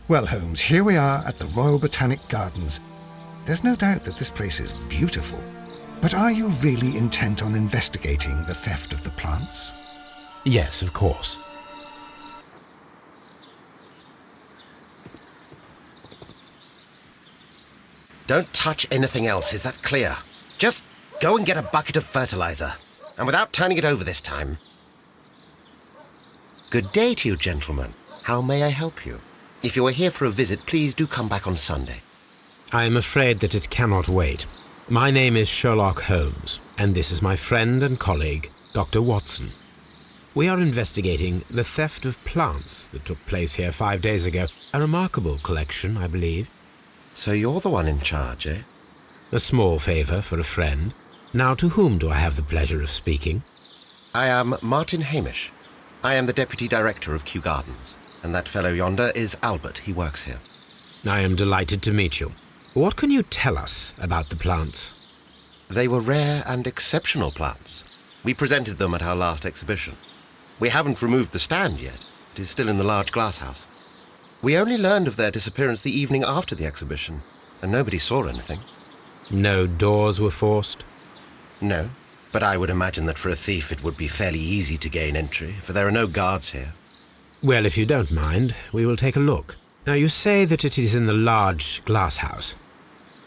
Well, Holmes, here we are at the Royal Botanic Gardens. There's no doubt that this place is beautiful. But are you really intent on investigating the theft of the plants? Yes, of course. Don't touch anything else, is that clear? Just go and get a bucket of fertilizer. And without turning it over this time. Good day to you, gentlemen. How may I help you? If you are here for a visit, please do come back on Sunday. I am afraid that it cannot wait. My name is Sherlock Holmes, and this is my friend and colleague, Dr. Watson. We are investigating the theft of plants that took place here 5 days ago. A remarkable collection, I believe. So you're the one in charge, eh? A small favour for a friend. Now, to whom do I have the pleasure of speaking? I am Martin Hamish. I am the Deputy Director of Kew Gardens. And that fellow yonder is Albert. He works here. I am delighted to meet you. What can you tell us about the plants? They were rare and exceptional plants. We presented them at our last exhibition. We haven't removed the stand yet. It is still in the large glass house. We only learned of their disappearance the evening after the exhibition, and nobody saw anything. No doors were forced? No, but I would imagine that for a thief it would be fairly easy to gain entry, for there are no guards here. Well, if you don't mind, we will take a look. Now, you say that it is in the large glass house.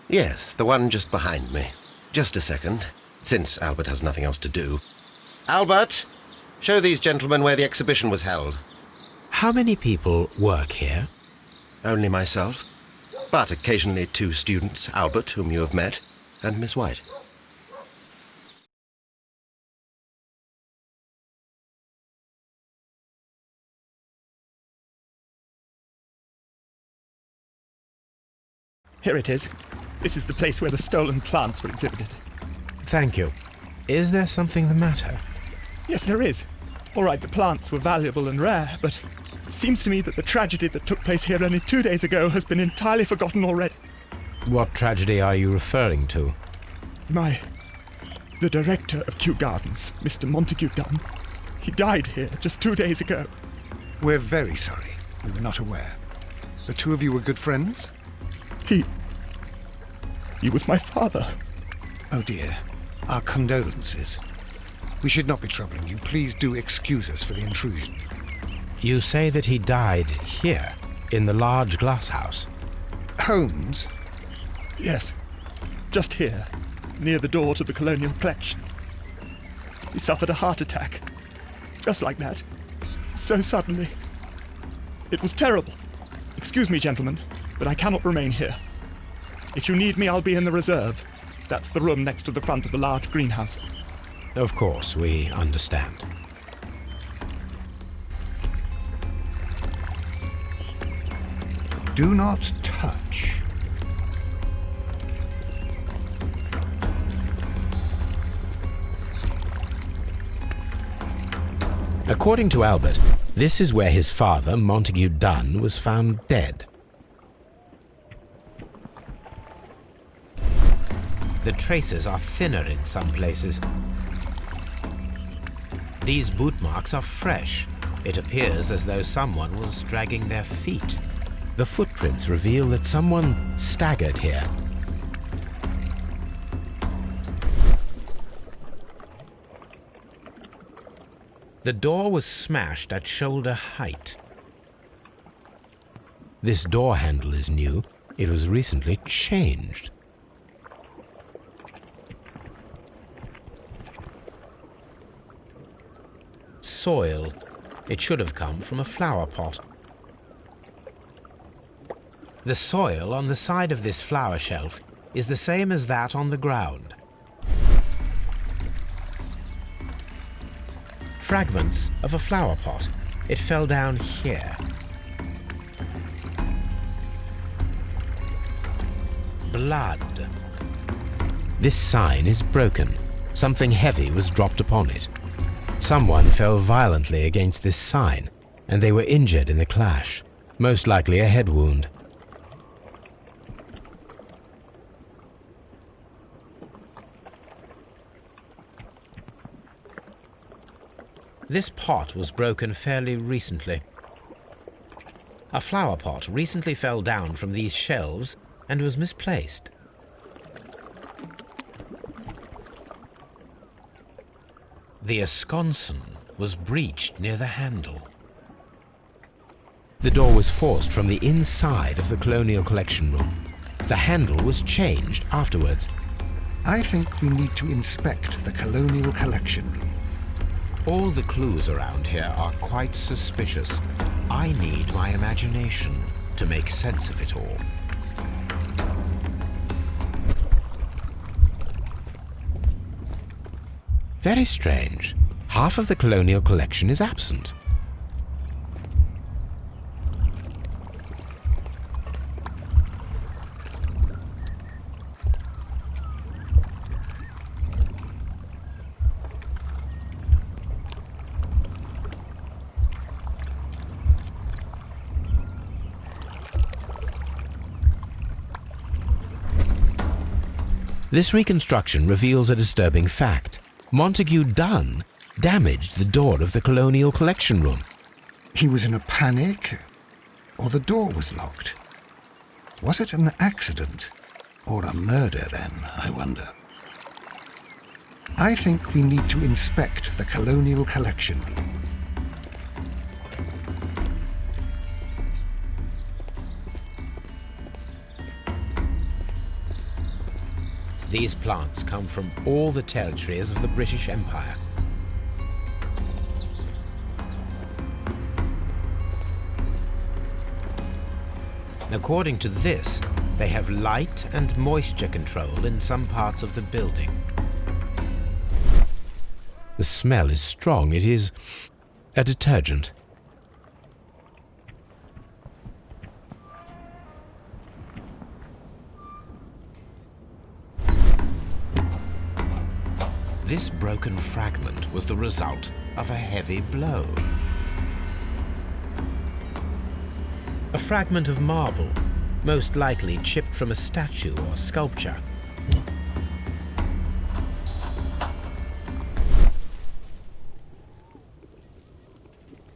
Yes, the one just behind me. Just a second, since Albert has nothing else to do. Albert, show these gentlemen where the exhibition was held. How many people work here? Only myself, but occasionally 2 students, Albert, whom you have met, and Miss White. Here it is. This is the place where the stolen plants were exhibited. Thank you. Is there something the matter? Yes, there is. All right, the plants were valuable and rare, but it seems to me that the tragedy that took place here only 2 days ago has been entirely forgotten already. What tragedy are you referring to? The director of Kew Gardens, Mr. Montague Dunn, he died here just 2 days ago. We're very sorry. We were not aware. The two of you were good friends? He was my father. Oh dear. Our condolences. We should not be troubling you. Please do excuse us for the intrusion. You say that he died here, in the large glass house? Holmes? Yes, just here, near the door to the colonial collection. He suffered a heart attack. Just like that. So suddenly. It was terrible. Excuse me, gentlemen, but I cannot remain here. If you need me, I'll be in the reserve. That's the room next to the front of the large greenhouse. Of course, we understand. Do not touch. According to Albert, this is where his father, Montague Dunn, was found dead. The traces are thinner in some places. These boot marks are fresh. It appears as though someone was dragging their feet. The footprints reveal that someone staggered here. The door was smashed at shoulder height. This door handle is new. It was recently changed. Soil. It should have come from a flower pot. The soil on the side of this flower shelf is the same as that on the ground. Fragments of a flower pot. It fell down here. Blood. This sign is broken. Something heavy was dropped upon it. Someone fell violently against this sign, and they were injured in the clash, most likely a head wound. This pot was broken fairly recently. A flower pot recently fell down from these shelves and was misplaced. The esconsson was breached near the handle. The door was forced from the inside of the Colonial Collection room. The handle was changed afterwards. I think we need to inspect the Colonial Collection room. All the clues around here are quite suspicious. I need my imagination to make sense of it all. Very strange. Half of the Colonial Collection is absent. This reconstruction reveals a disturbing fact. Montague Dunn damaged the door of the Colonial Collection room. He was in a panic, or the door was locked? Was it an accident, or a murder then, I wonder? I think we need to inspect the Colonial Collection room. These plants come from all the territories of the British Empire. According to this, they have light and moisture control in some parts of the building. The smell is strong. It is a detergent. This broken fragment was the result of a heavy blow. A fragment of marble, most likely chipped from a statue or sculpture.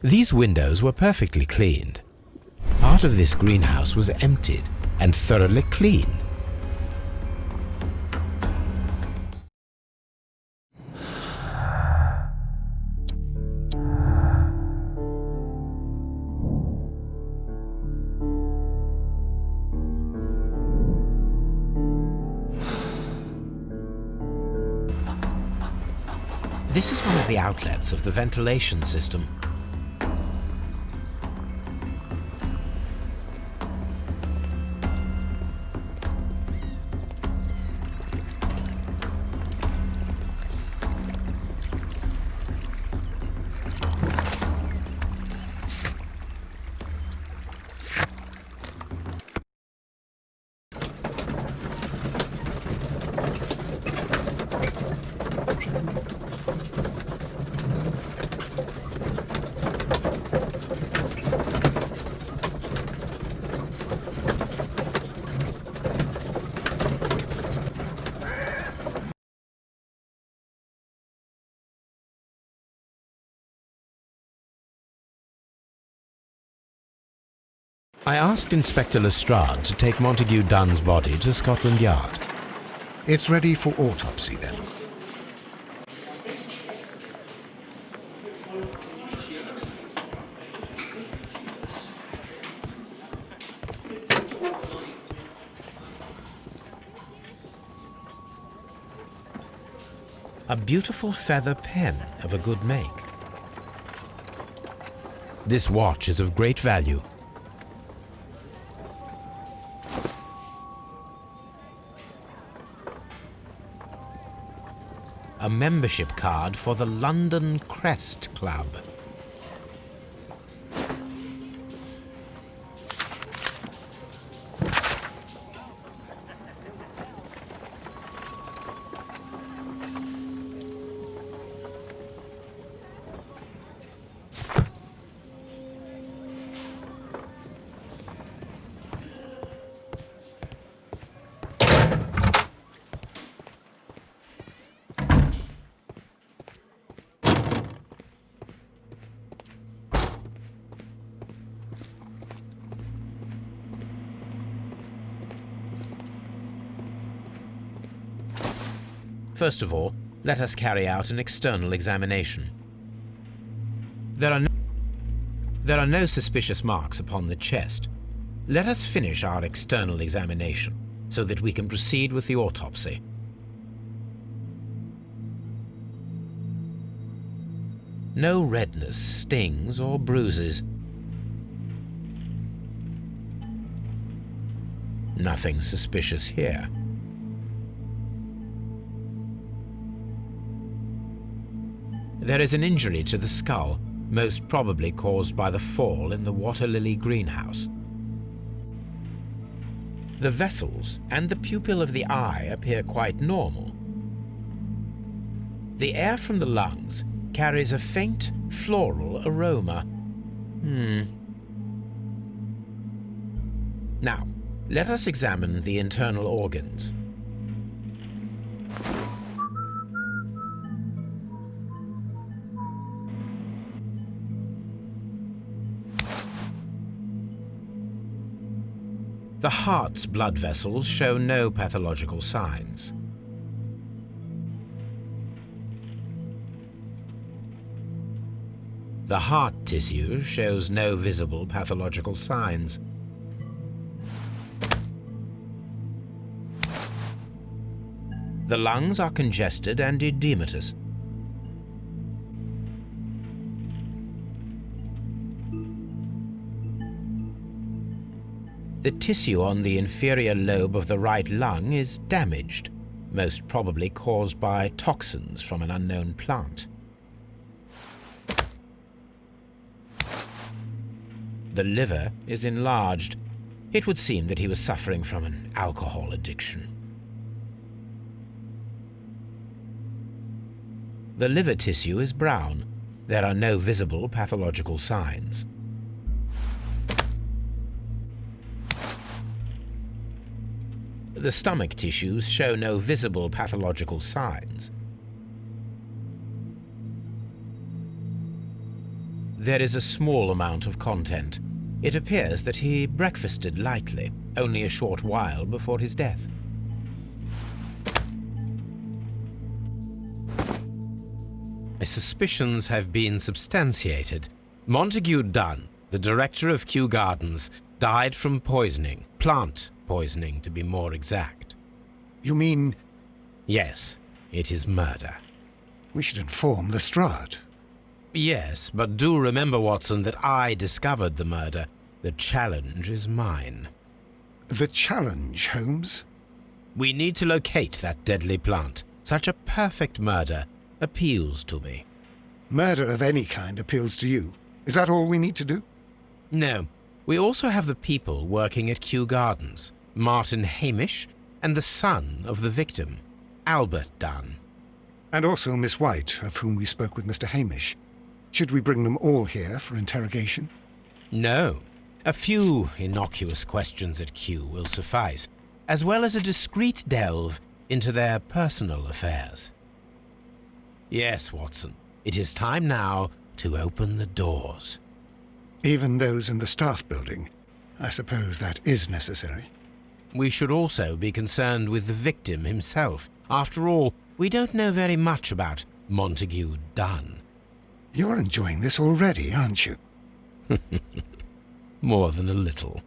These windows were perfectly cleaned. Part of this greenhouse was emptied and thoroughly cleaned. This is one of the outlets of the ventilation system. I asked Inspector Lestrade to take Montague Dunn's body to Scotland Yard. It's ready for autopsy then. A beautiful feather pen of a good make. This watch is of great value. A membership card for the London Crest Club. First of all, let us carry out an external examination. There are no suspicious marks upon the chest. Let us finish our external examination so that we can proceed with the autopsy. No redness, stings, or bruises. Nothing suspicious here. There is an injury to the skull, most probably caused by the fall in the water lily greenhouse. The vessels and the pupil of the eye appear quite normal. The air from the lungs carries a faint floral aroma. Now, let us examine the internal organs. The heart's blood vessels show no pathological signs. The heart tissue shows no visible pathological signs. The lungs are congested and edematous. The tissue on the inferior lobe of the right lung is damaged, most probably caused by toxins from an unknown plant. The liver is enlarged. It would seem that he was suffering from an alcohol addiction. The liver tissue is brown. There are no visible pathological signs. The stomach tissues show no visible pathological signs. There is a small amount of content. It appears that he breakfasted lightly, only a short while before his death. My suspicions have been substantiated. Montague Dunn, the director of Kew Gardens, died from poisoning, plant poisoning to be more exact. You mean Yes, it is murder. we should inform Lestrade? Yes, but do remember, Watson, that I discovered the murder. The challenge is mine. The challenge, Holmes? We need to locate that deadly plant. Such a perfect murder appeals to me. Murder of any kind appeals to you. Is that all we need to do? No, we also have the people working at Kew Gardens. Martin Hamish and the son of the victim, Albert Dunn. And also Miss White, of whom we spoke with Mr. Hamish. Should we bring them all here for interrogation? No, a few innocuous questions at Kew will suffice, as well as a discreet delve into their personal affairs. Yes, Watson, it is time now to open the doors. Even those in the staff building. I suppose that is necessary. We should also be concerned with the victim himself. After all, we don't know very much about Montague Dunn. You're enjoying this already, aren't you? More than a little.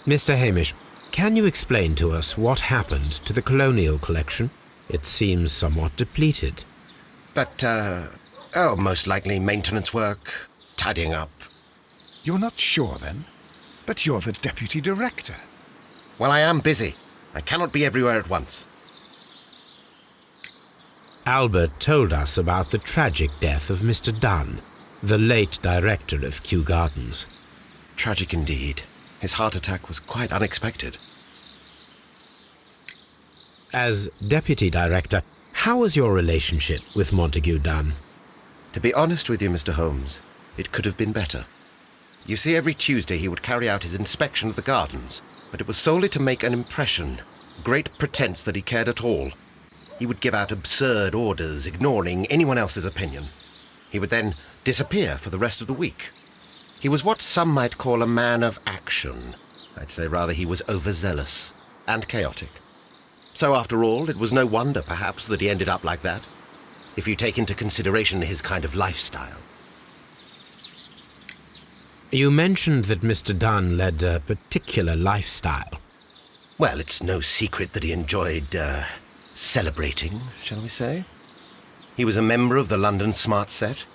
Mr. Hamish, can you explain to us what happened to the colonial collection? It seems somewhat depleted. But, most likely maintenance work, tidying up. You're not sure, then? But you're the deputy director. Well, I am busy. I cannot be everywhere at once. Albert told us about the tragic death of Mr. Dunn, the late director of Kew Gardens. Tragic indeed. His heart attack was quite unexpected. As deputy director, how was your relationship with Montague Dunn? To be honest with you, Mr. Holmes, it could have been better. You see, every Tuesday he would carry out his inspection of the gardens, but it was solely to make an impression, great pretense that he cared at all. He would give out absurd orders, ignoring anyone else's opinion. He would then disappear for the rest of the week. He was what some might call a man of action. I'd say rather he was overzealous and chaotic. So after all, it was no wonder, perhaps, that he ended up like that, if you take into consideration his kind of lifestyle. You mentioned that Mr. Dunn led a particular lifestyle. Well, it's no secret that he enjoyed, celebrating, shall we say. He was a member of the London Smart Set.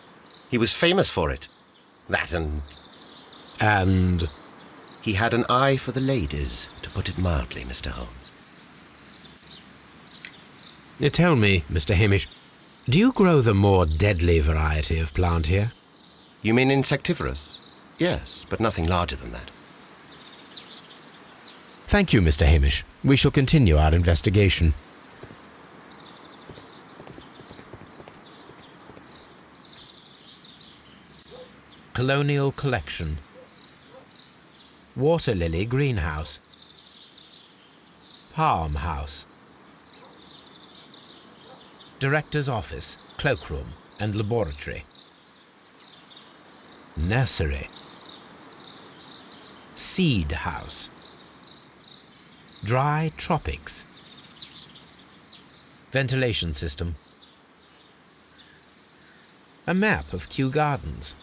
He was famous for it. That and... And? He had an eye for the ladies, to put it mildly, Mr. Holmes. Tell me, Mr. Hamish, do you grow the more deadly variety of plant here? You mean insectivorous? Yes, but nothing larger than that. Thank you, Mr. Hamish. We shall continue our investigation. Colonial Collection. Water Lily Greenhouse. Palm House. Director's Office, Cloakroom and Laboratory. Nursery. Seed House. Dry Tropics. Ventilation System. A map of Kew Gardens.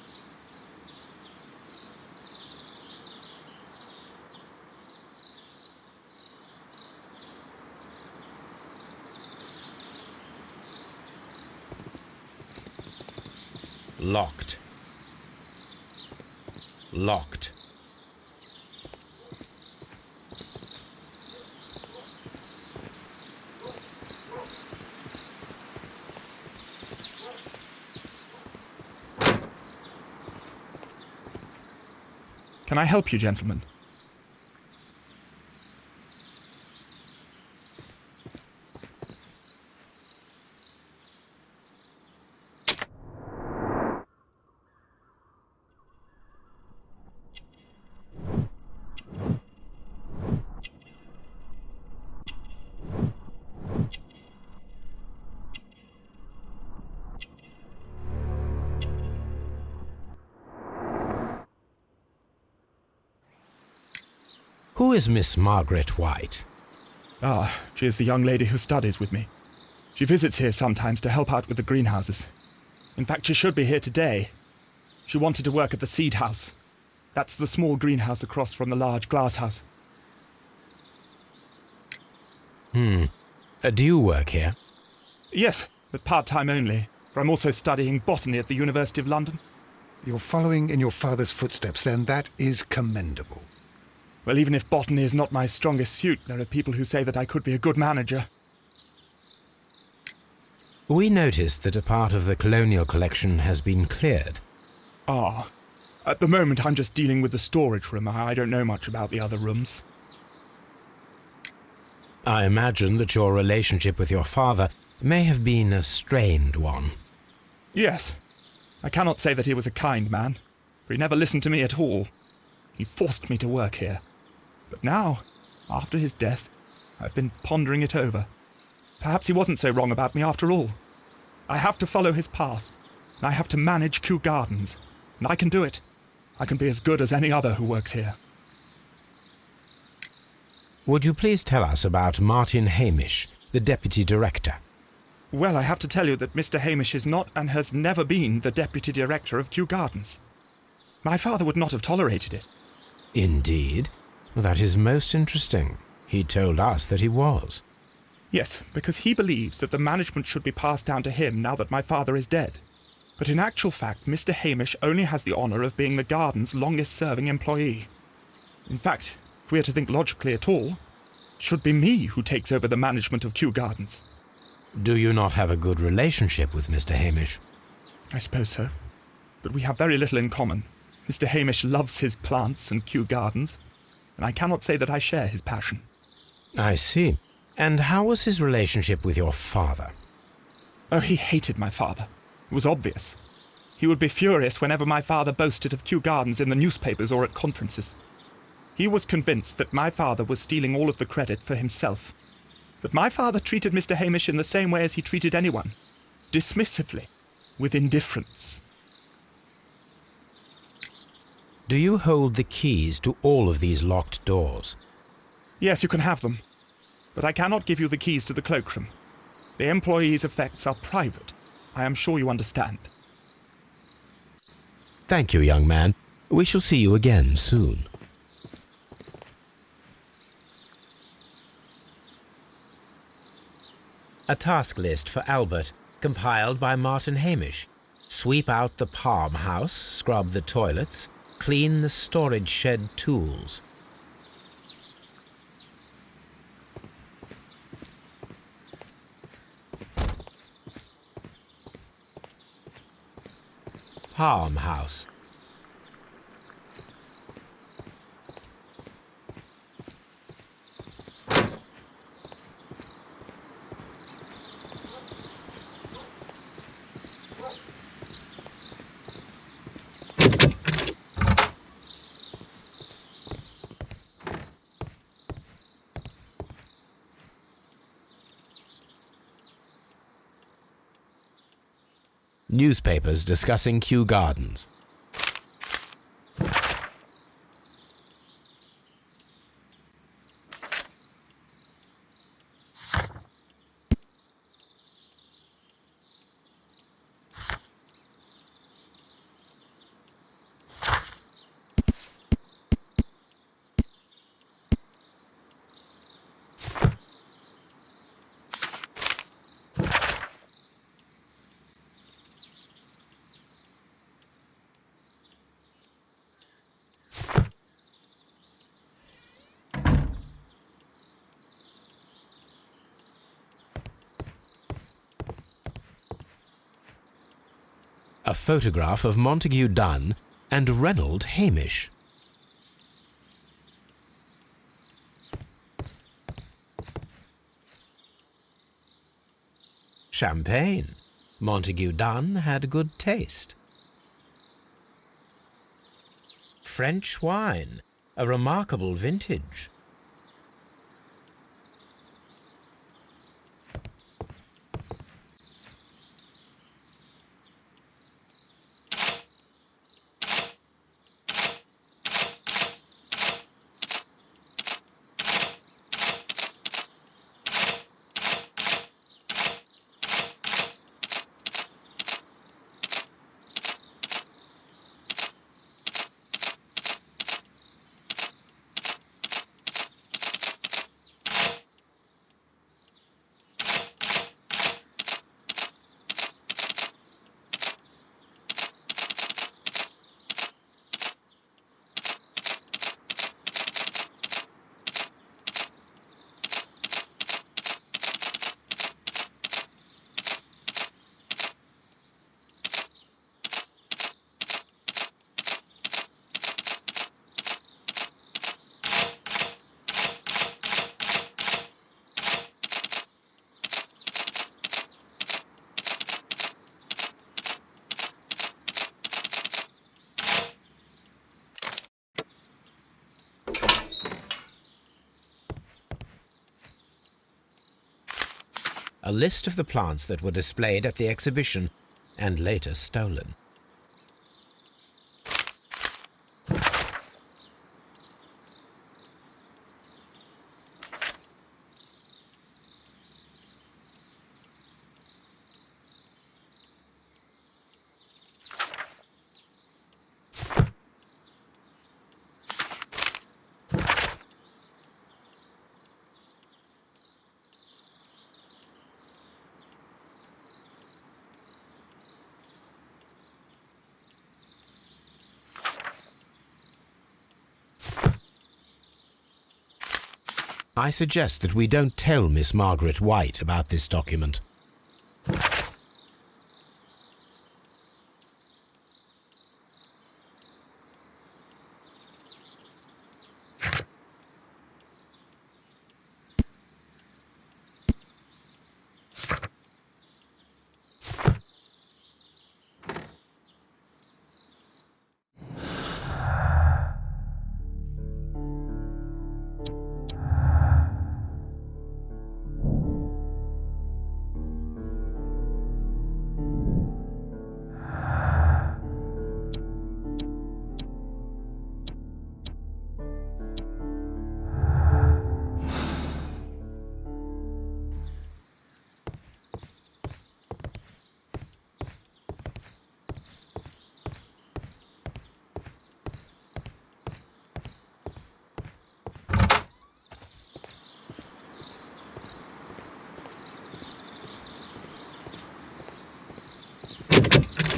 Locked. Locked. Can I help you, gentlemen? Who is Miss Margaret White? Ah, she is the young lady who studies with me. She visits here sometimes to help out with the greenhouses. In fact, she should be here today. She wanted to work at the seed house. That's the small greenhouse across from the large glass house. Do you work here? Yes, but part-time only, for I'm also studying botany at the University of London. You're following in your father's footsteps, then. That is commendable. Well, even if botany is not my strongest suit, there are people who say that I could be a good manager. We noticed that a part of the colonial collection has been cleared. Ah, at the moment I'm just dealing with the storage room. I don't know much about the other rooms. I imagine that your relationship with your father may have been a strained one. Yes. I cannot say that he was a kind man, for he never listened to me at all. He forced me to work here. But now, after his death, I've been pondering it over. Perhaps he wasn't so wrong about me after all. I have to follow his path, and I have to manage Kew Gardens, and I can do it. I can be as good as any other who works here. Would you please tell us about Martin Hamish, the Deputy Director? Well, I have to tell you that Mr. Hamish is not and has never been the Deputy Director of Kew Gardens. My father would not have tolerated it. Indeed. That is most interesting. He told us that he was. Yes, because he believes that the management should be passed down to him now that my father is dead. But in actual fact, Mr. Hamish only has the honour of being the garden's longest-serving employee. In fact, if we are to think logically at all, it should be me who takes over the management of Kew Gardens. Do you not have a good relationship with Mr. Hamish? I suppose so. But we have very little in common. Mr. Hamish loves his plants and Kew Gardens, and I cannot say that I share his passion. I see. And how was his relationship with your father? Oh, he hated my father. It was obvious. He would be furious whenever my father boasted of Kew Gardens in the newspapers or at conferences. He was convinced that my father was stealing all of the credit for himself. But my father treated Mr. Hamish in the same way as he treated anyone, dismissively, with indifference. Do you hold the keys to all of these locked doors? Yes, you can have them. But I cannot give you the keys to the cloakroom. The employees' effects are private. I am sure you understand. Thank you, young man. We shall see you again soon. A task list for Albert, compiled by Martin Hamish. Sweep out the palm house, scrub the toilets, clean the storage shed tools. Palm house. Newspapers discussing Kew Gardens. A photograph of Montague Dunn and Reynold Hamish. Champagne. Montague Dunn had good taste. French wine, a remarkable vintage. A list of the plants that were displayed at the exhibition and later stolen. I suggest that we don't tell Miss Margaret White about this document.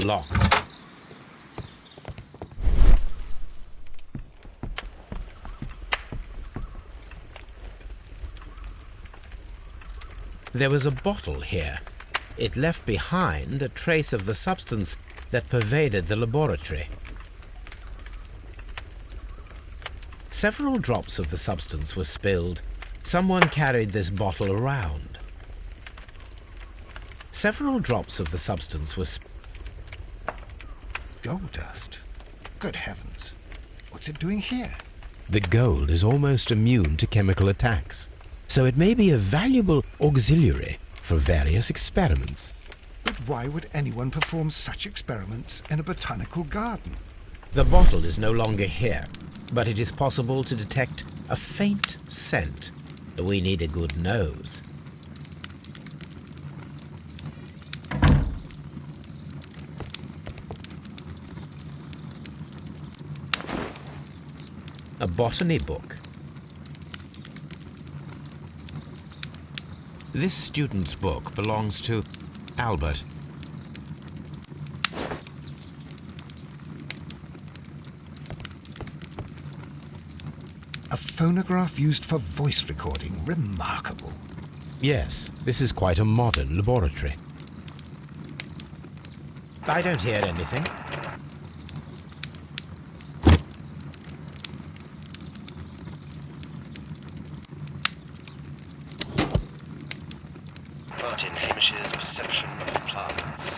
Locked. There was a bottle here. It left behind a trace of the substance that pervaded the laboratory. Several drops of the substance were spilled. Someone carried this bottle around. Several drops of the substance were Gold dust? Good heavens. What's it doing here? The gold is almost immune to chemical attacks, so it may be a valuable auxiliary for various experiments. But why would anyone perform such experiments in a botanical garden? The bottle is no longer here, but it is possible to detect a faint scent. We need a good nose. A botany book. This student's book belongs to Albert. A phonograph used for voice recording. Remarkable. Yes, this is quite a modern laboratory. I don't hear anything. Martin Hamish's perception of plants.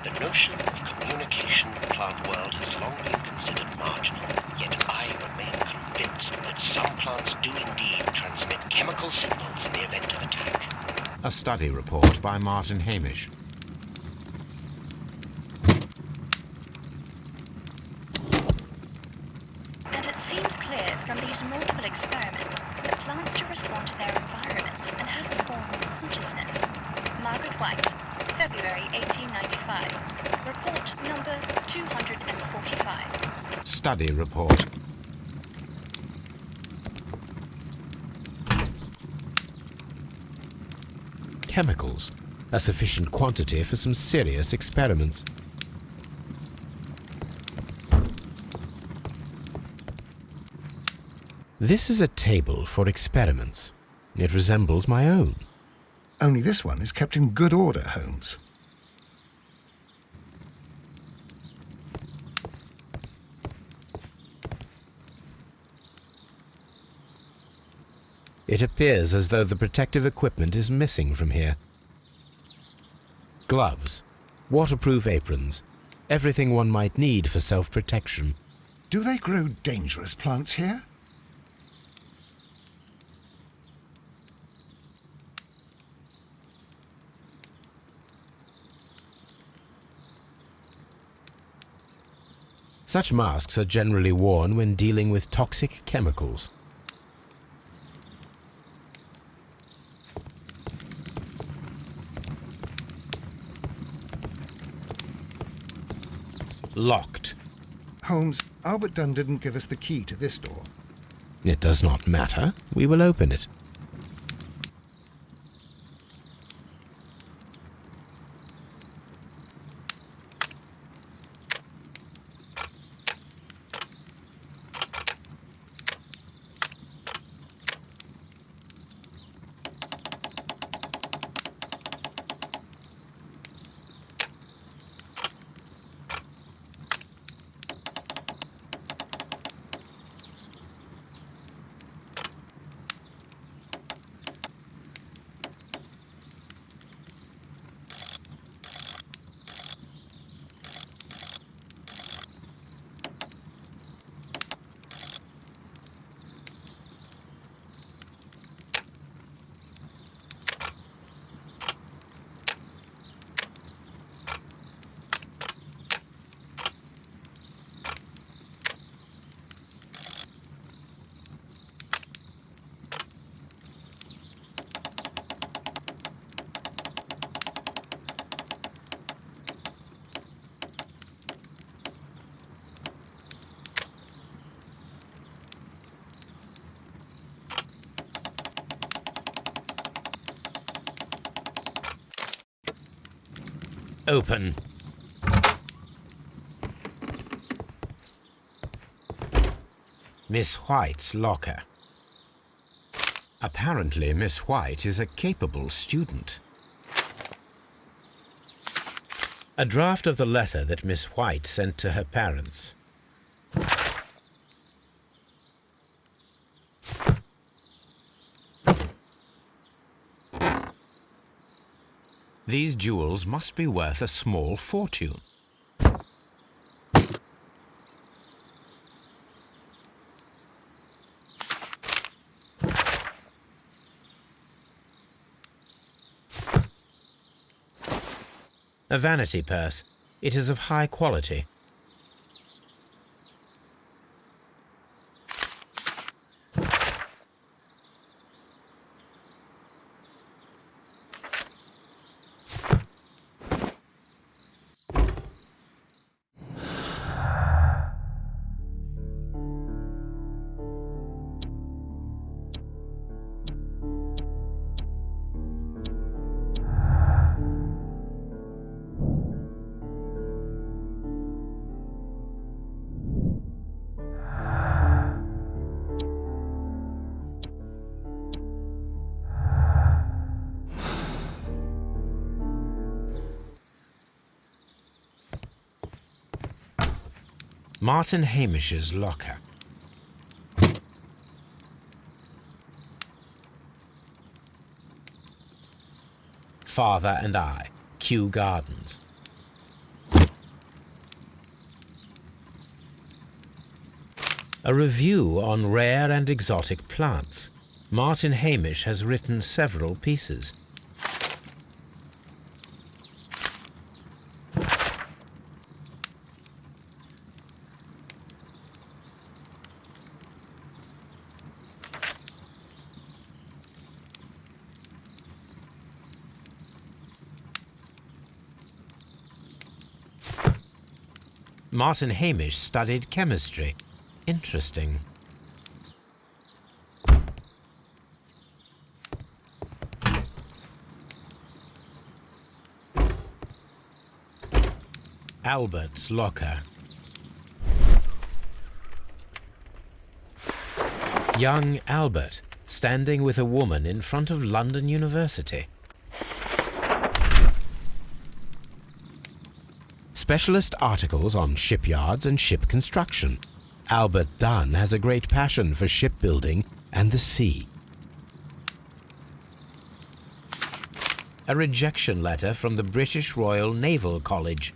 The notion of communication in the plant world has long been considered marginal, yet I remain convinced that some plants do indeed transmit chemical signals in the event of attack. A study report by Martin Hamish. And it seems clear from these multiple experiments that plants do respond to their environment and have a form of consciousness. Margaret White, February 1895. Report number 245. Study report. Chemicals, a sufficient quantity for some serious experiments. This is a table for experiments. It resembles my own. Only this one is kept in good order, Holmes. It appears as though the protective equipment is missing from here. Gloves, waterproof aprons, everything one might need for self-protection. Do they grow dangerous plants here? Such masks are generally worn when dealing with toxic chemicals. Locked. Holmes, Albert Dunn didn't give us the key to this door. It does not matter. We will open it. Open. Miss White's locker. Apparently, Miss White is a capable student. A draft of the letter that Miss White sent to her parents. These jewels must be worth a small fortune. A vanity purse. It is of high quality. Martin Hamish's locker. Father and I, Kew Gardens. A review on rare and exotic plants. Martin Hamish has written several pieces. Martin Hamish studied chemistry. Interesting. Albert's locker. Young Albert, standing with a woman in front of London University. Specialist articles on shipyards and ship construction. Albert Dunn has a great passion for shipbuilding and the sea. A rejection letter from the British Royal Naval College.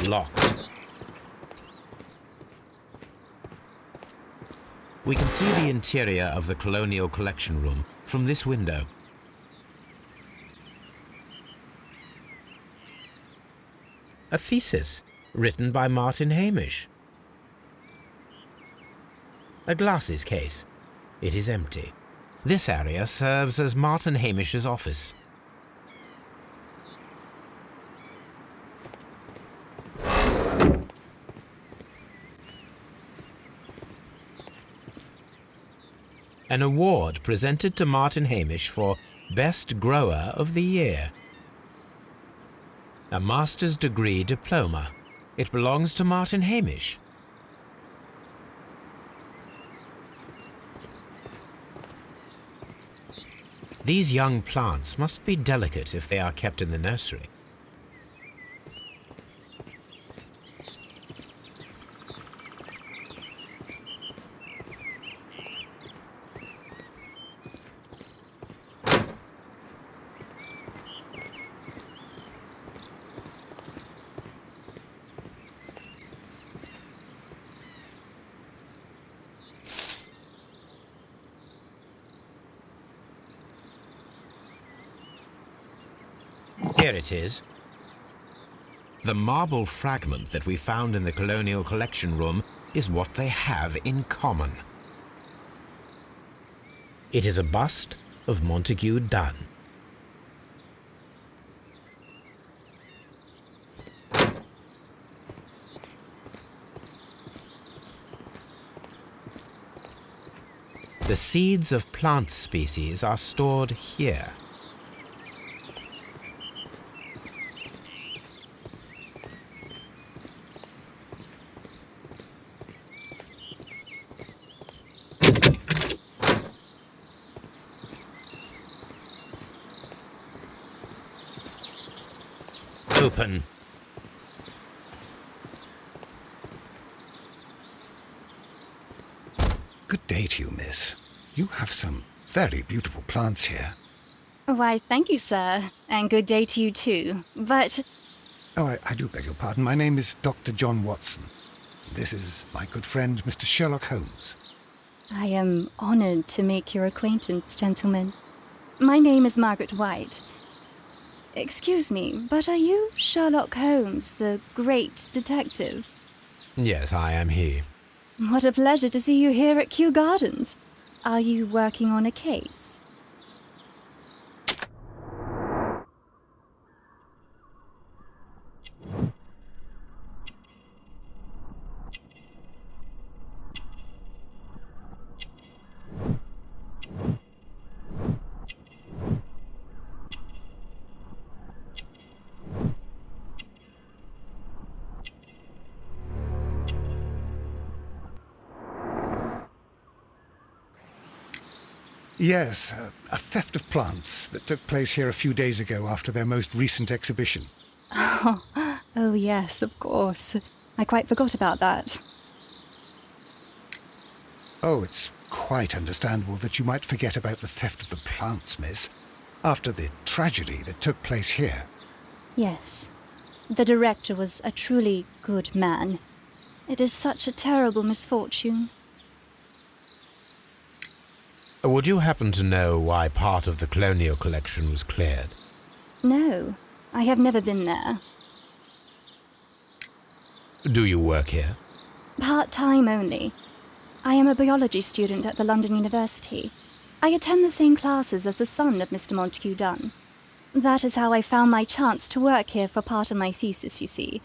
Locked. We can see the interior of the Colonial Collection Room from this window. A thesis written by Martin Hamish. A glasses case. It is empty. This area serves as Martin Hamish's office. An award presented to Martin Hamish for Best Grower of the Year. A master's degree diploma. It belongs to Martin Hamish. These young plants must be delicate if they are kept in the nursery. Here it is. The marble fragment that we found in the Colonial Collection Room is what they have in common. It is a bust of Montague Dunn. The seeds of plant species are stored here. Open. Good day to you, miss. You have some very beautiful plants here. Why, thank you, sir. And good day to you, too. But... Oh, I do beg your pardon. My name is Dr. John Watson. This is my good friend, Mr. Sherlock Holmes. I am honored to make your acquaintance, gentlemen. My name is Margaret White. Excuse me, but are you Sherlock Holmes, the great detective? Yes, I am he. What a pleasure to see you here at Kew Gardens. Are you working on a case? Yes, a theft of plants that took place here a few days ago after their most recent exhibition. Oh, yes, of course. I quite forgot about that. Oh, it's quite understandable that you might forget about the theft of the plants, miss, after the tragedy that took place here. Yes. The director was a truly good man. It is such a terrible misfortune. Would you happen to know why part of the Colonial Collection was cleared? No, I have never been there. Do you work here? Part-time only. I am a biology student at the London University. I attend the same classes as the son of Mr. Montague Dunn. That is how I found my chance to work here for part of my thesis, you see.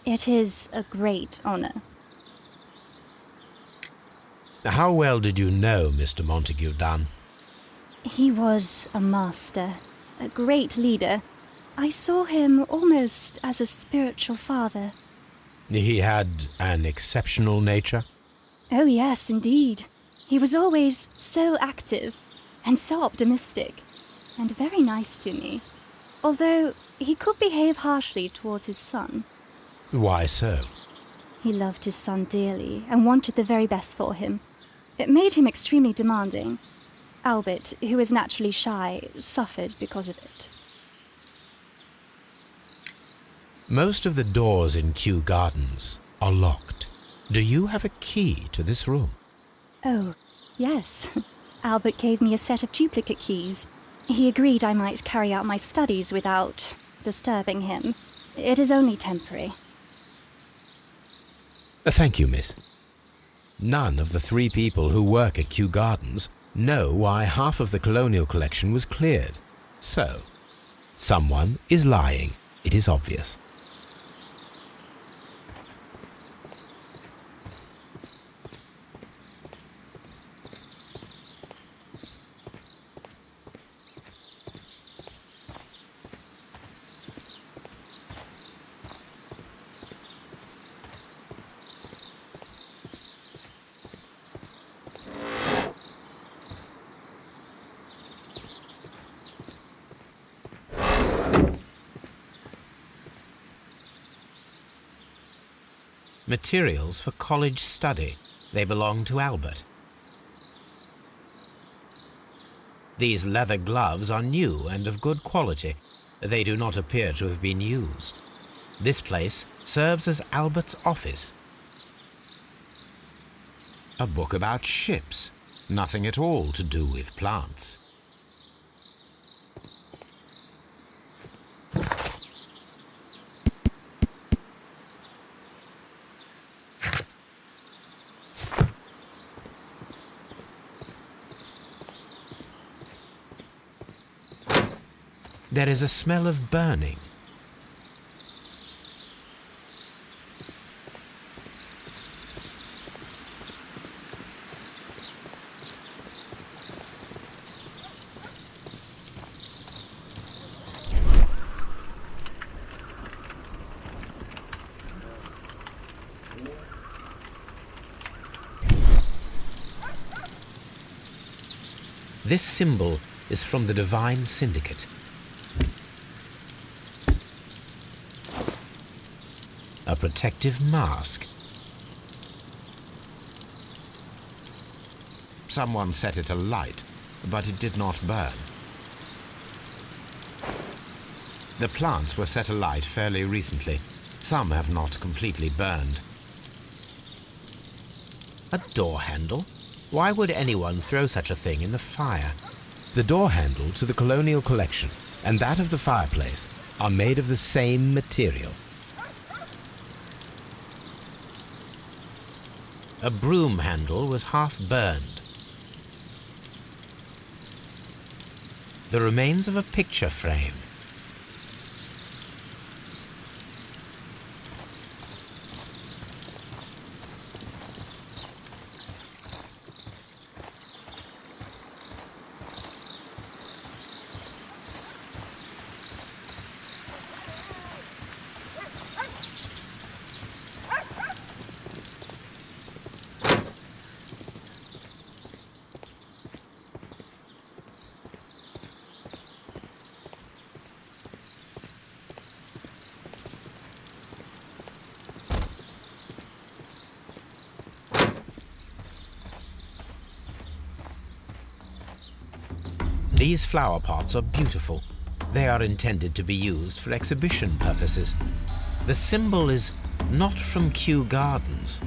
It is a great honor. How well did you know Mr. Montague Dunn? He was a master, a great leader. I saw him almost as a spiritual father. He had an exceptional nature? Oh yes, indeed. He was always so active and so optimistic, and very nice to me. Although he could behave harshly towards his son. Why so? He loved his son dearly and wanted the very best for him. It made him extremely demanding. Albert, who is naturally shy, suffered because of it. Most of the doors in Kew Gardens are locked. Do you have a key to this room? Oh, yes. Albert gave me a set of duplicate keys. He agreed I might carry out my studies without disturbing him. It is only temporary. Thank you, miss. None of the 3 people who work at Kew Gardens know why half of the Colonial Collection was cleared. So, someone is lying. It is obvious. Materials for college study. They belong to Albert. These leather gloves are new and of good quality. They do not appear to have been used. This place serves as Albert's office. A book about ships. Nothing at all to do with plants. There is a smell of burning. This symbol is from the Divine Syndicate. A protective mask. Someone set it alight, but it did not burn. The plants were set alight fairly recently. Some have not completely burned. A door handle? Why would anyone throw such a thing in the fire? The door handle to the colonial collection and that of the fireplace are made of the same material. A broom handle was half burned. The remains of a picture frame. These flower pots are beautiful. They are intended to be used for exhibition purposes. The symbol is not from Kew Gardens.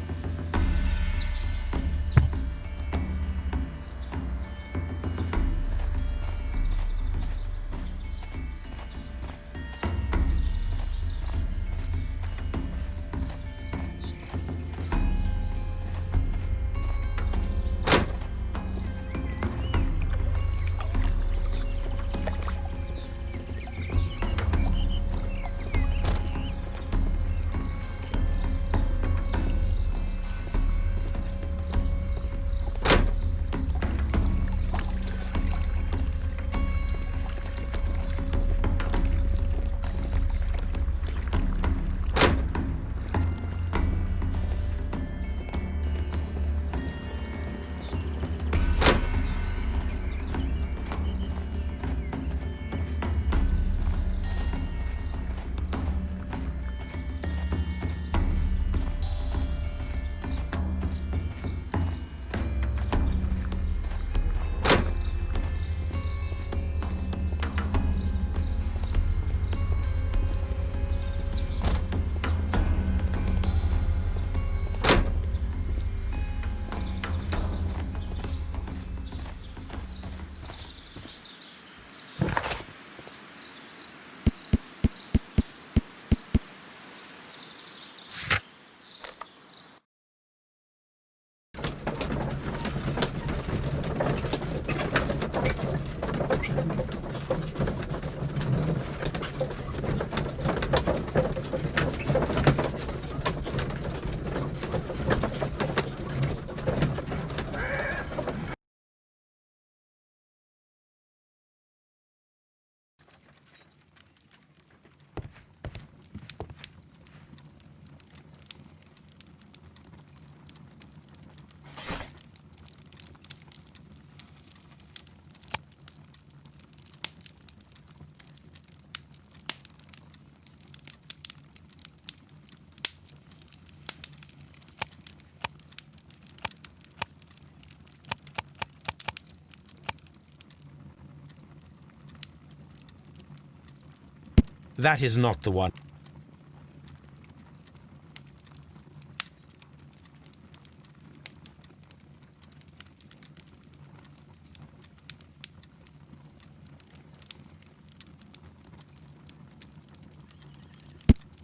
That is not the one.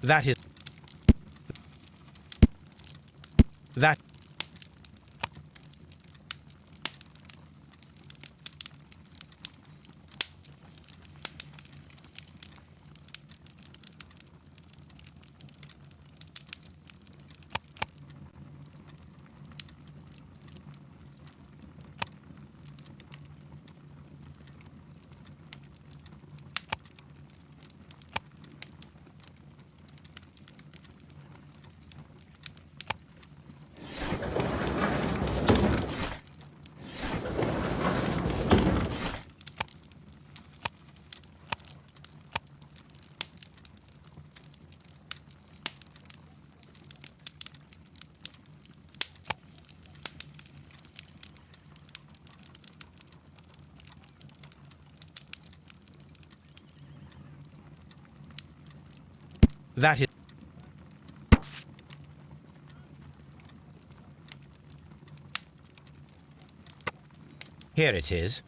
That is... That... That is... Here it is.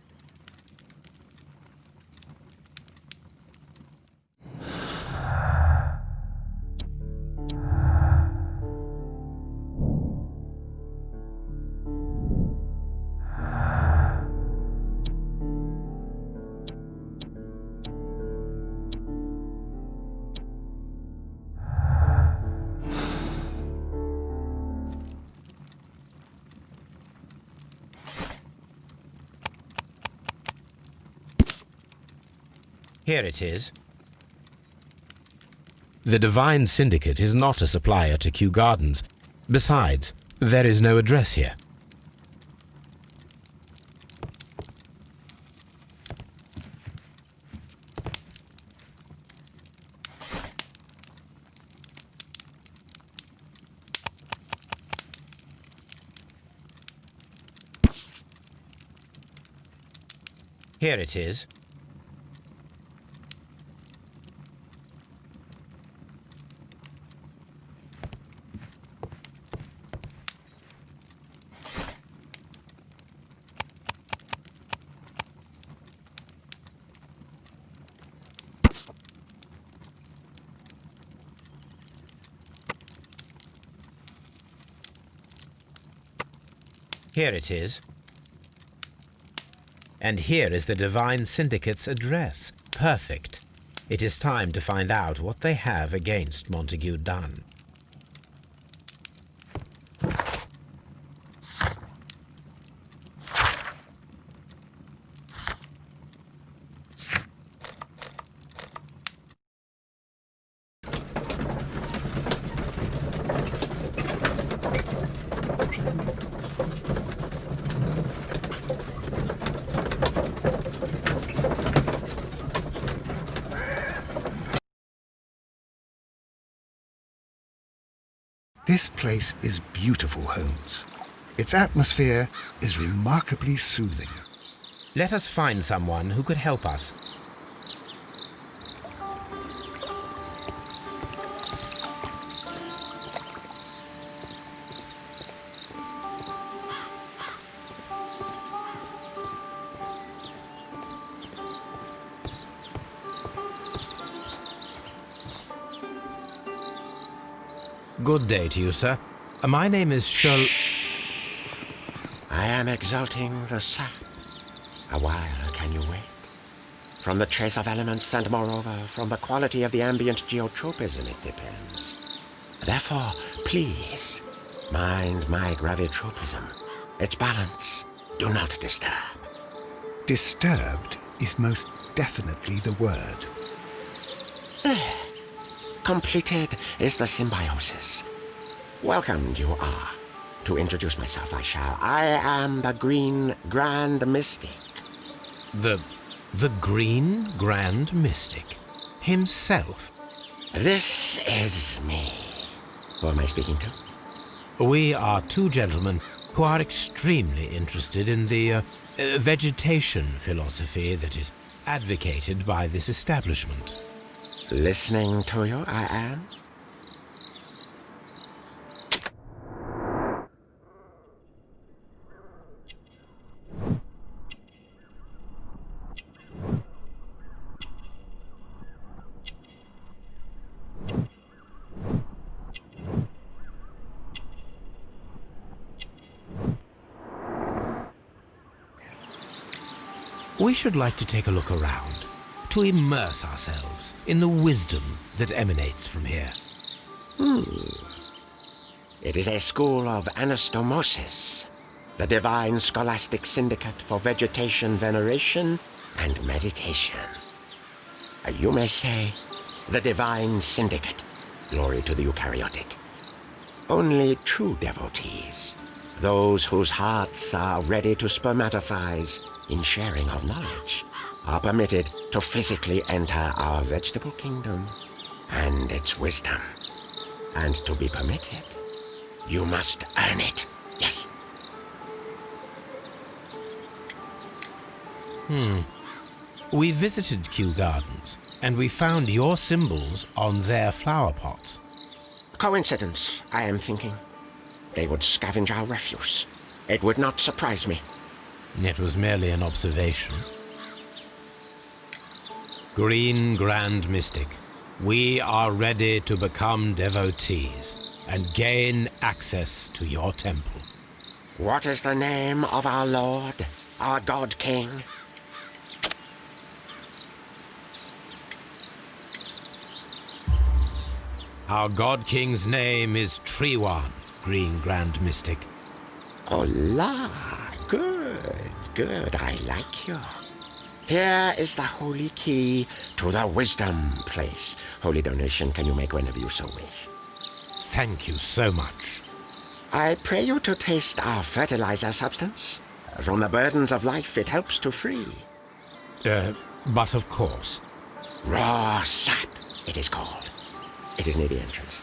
Here it is. The Divine Syndicate is not a supplier to Kew Gardens. Besides, there is no address here. Here it is. Here it is. And here is the Divine Syndicate's address. Perfect. It is time to find out what they have against Montague Dunn. This place is beautiful, Holmes. Its atmosphere is remarkably soothing. Let us find someone who could help us. Good day to you, sir. My name is Sherlock... I am exalting the sap. A while can you wait? From the trace of elements and moreover from the quality of the ambient geotropism it depends. Therefore, please, mind my gravitropism. Its balance, do not disturb. Disturbed is most definitely the word. There. Completed is the symbiosis. Welcome you are. To introduce myself I shall. I am the Green Grand Mystic. The Green Grand Mystic? Himself? This is me. Who am I speaking to? We are two gentlemen who are extremely interested in the vegetation philosophy that is advocated by this establishment. Listening to you, I am. We should like to take a look around, to immerse ourselves in the wisdom that emanates from here. It is a school of anastomosis, the divine scholastic syndicate for vegetation veneration and meditation. You may say, the divine syndicate, glory to the eukaryotic. Only true devotees, those whose hearts are ready to spermatophize in sharing of knowledge, are permitted to physically enter our vegetable kingdom and its wisdom. And to be permitted, you must earn it. Yes. We visited Kew Gardens. and we found your symbols on their flower pots. Coincidence, I am thinking. They would scavenge our refuse. It would not surprise me. It was merely an observation. Green Grand Mystic, we are ready to become devotees and gain access to your temple. What is the name of our Lord, our God King? Our God King's name is Triwan, Green Grand Mystic. Oh la, good, I like you. Here is the holy key to the wisdom place. Holy donation can you make whenever you so wish. Thank you so much. I pray you to taste our fertilizer substance. From the burdens of life it helps to free. But of course. Raw sap, it is called. It is near the entrance.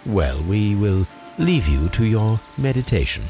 Well, we will leave you to your meditation.